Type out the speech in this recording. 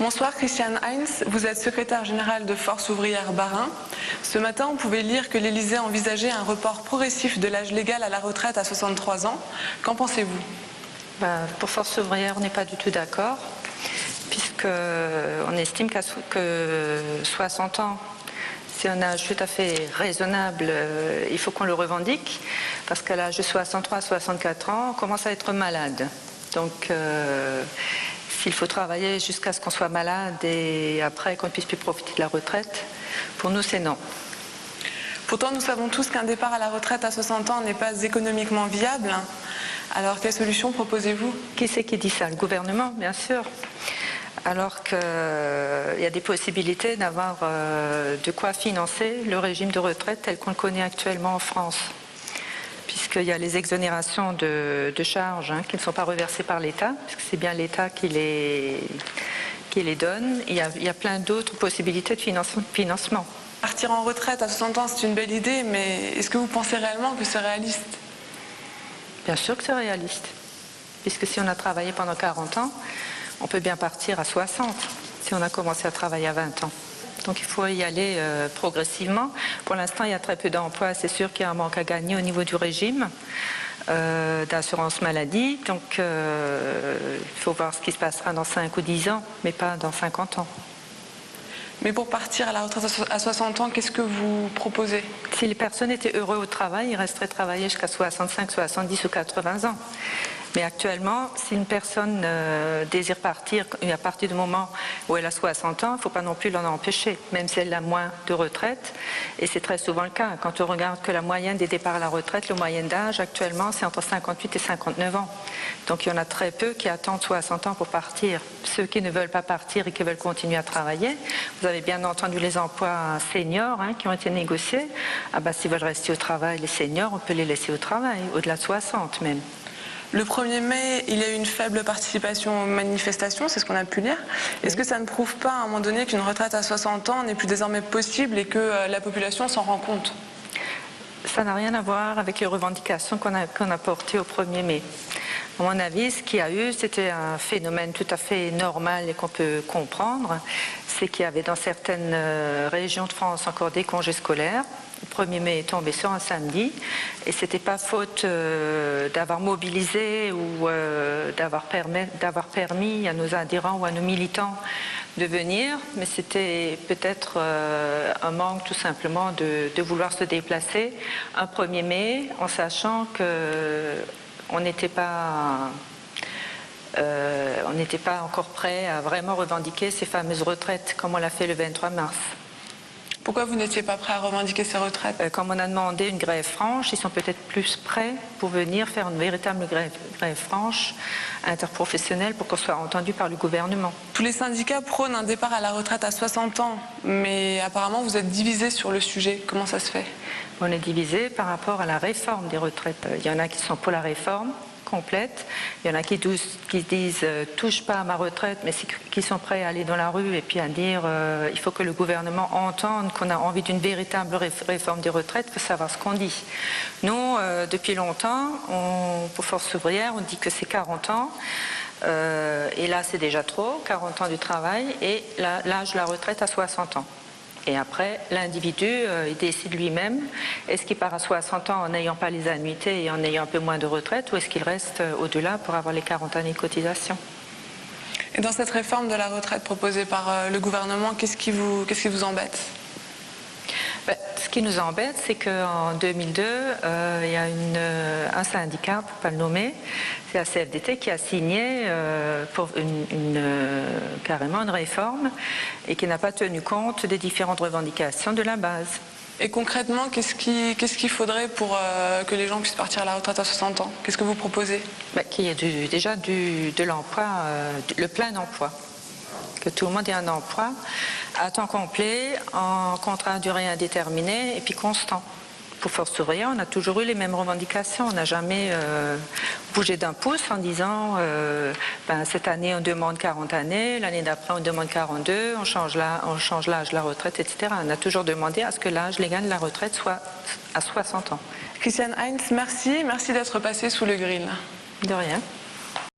Bonsoir Christiane Heinz, vous êtes secrétaire générale de Force ouvrière Bas-Rhin. Ce matin, on pouvait lire que l'Élysée envisageait un report progressif de l'âge légal à la retraite à 63 ans. Qu'en pensez-vous ? Pour Force ouvrière, on n'est pas du tout d'accord, puisqu'on estime que 60 ans, c'est un âge tout à fait raisonnable, il faut qu'on le revendique, parce qu'à l'âge de 63 à 64 ans, on commence à être malade. Donc, s'il faut travailler jusqu'à ce qu'on soit malade et après qu'on ne puisse plus profiter de la retraite, pour nous, c'est non. Pourtant, nous savons tous qu'un départ à la retraite à 60 ans n'est pas économiquement viable. Alors, quelle solution proposez-vous ? Qui c'est qui dit ça ? Le gouvernement, bien sûr. Alors qu'il y a des possibilités d'avoir de quoi financer le régime de retraite tel qu'on le connaît actuellement en France. Puisqu'il y a les exonérations de charges qui ne sont pas reversées par l'État, puisque c'est bien l'État qui les donne. Il y a plein d'autres possibilités de financement. Partir en retraite à 60 ans, c'est une belle idée, mais est-ce que vous pensez réellement que c'est réaliste ? Bien sûr que c'est réaliste. Puisque si on a travaillé pendant 40 ans, on peut bien partir à 60, si on a commencé à travailler à 20 ans. Donc il faut y aller progressivement. Pour l'instant, il y a très peu d'emplois. C'est sûr qu'il y a un manque à gagner au niveau du régime d'assurance maladie. Donc il faut voir ce qui se passera dans 5 ou 10 ans, mais pas dans 50 ans. Mais pour partir à la retraite à 60 ans, qu'est-ce que vous proposez ? Si les personnes étaient heureuses au travail, ils resteraient travailler jusqu'à 65, 70 ou 80 ans. Mais actuellement, si une personne désire partir, à partir du moment où elle a 60 ans, il ne faut pas non plus l'en empêcher, même si elle a moins de retraite. Et c'est très souvent le cas. Quand on regarde que la moyenne des départs à la retraite, le moyenne d'âge actuellement, c'est entre 58 et 59 ans. Donc il y en a très peu qui attendent 60 ans pour partir. Ceux qui ne veulent pas partir et qui veulent continuer à travailler, vous avez bien entendu les emplois seniors qui ont été négociés. S'ils veulent rester au travail, les seniors, on peut les laisser au travail, au-delà de 60 même. Le 1er mai, il y a eu une faible participation aux manifestations, c'est ce qu'on a pu lire. Est-ce que ça ne prouve pas à un moment donné qu'une retraite à 60 ans n'est plus désormais possible et que la population s'en rend compte ? Ça n'a rien à voir avec les revendications qu'on a portées au 1er mai. À mon avis, ce qu'il y a eu, c'était un phénomène tout à fait normal et qu'on peut comprendre. C'est qu'il y avait dans certaines régions de France encore des congés scolaires. Le 1er mai est tombé sur un samedi et c'était pas faute d'avoir mobilisé ou d'avoir permis à nos adhérents ou à nos militants de venir, mais c'était peut-être un manque tout simplement de vouloir se déplacer un 1er mai en sachant qu'on n'était pas encore prêt à vraiment revendiquer ces fameuses retraites comme on l'a fait le 23 mars. Pourquoi vous n'étiez pas prêt à revendiquer ces retraites ? Comme on a demandé une grève franche, ils sont peut-être plus prêts pour venir faire une véritable grève franche, interprofessionnelle, pour qu'on soit entendu par le gouvernement. Tous les syndicats prônent un départ à la retraite à 60 ans, mais apparemment vous êtes divisés sur le sujet. Comment ça se fait ? On est divisés par rapport à la réforme des retraites. Il y en a qui sont pour la réforme complète, il y en a qui disent touche pas à ma retraite, mais qui sont prêts à aller dans la rue et puis à dire il faut que le gouvernement entende qu'on a envie d'une véritable réforme des retraites, il faut savoir ce qu'on dit. Nous, depuis longtemps, pour Force ouvrière, on dit que c'est 40 ans, et là c'est déjà trop, 40 ans du travail, et l'âge de la retraite à 60 ans. Et après, l'individu, il décide lui-même, est-ce qu'il part à 60 ans en n'ayant pas les annuités et en ayant un peu moins de retraite, ou est-ce qu'il reste au-delà pour avoir les 40 années de cotisation ? Et dans cette réforme de la retraite proposée par le gouvernement, qu'est-ce qui vous embête ? Ce qui nous embête, c'est qu'en 2002, il y a un syndicat, pour ne pas le nommer, c'est la CFDT, qui a signé pour carrément une réforme et qui n'a pas tenu compte des différentes revendications de la base. Et concrètement, qu'est-ce qu'il faudrait pour que les gens puissent partir à la retraite à 60 ans ? Qu'est-ce que vous proposez ? Qu'il y ait déjà de l'emploi, le plein emploi. Que tout le monde ait un emploi à temps complet, en contrat à durée indéterminée et puis constant. Pour Force ouvrière, on a toujours eu les mêmes revendications. On n'a jamais bougé d'un pouce en disant cette année on demande 40 années, l'année d'après on demande 42, on change l'âge de la retraite, etc. On a toujours demandé à ce que l'âge légal de la retraite soit à 60 ans. Christiane Heinz, merci d'être passée sous le grill. De rien.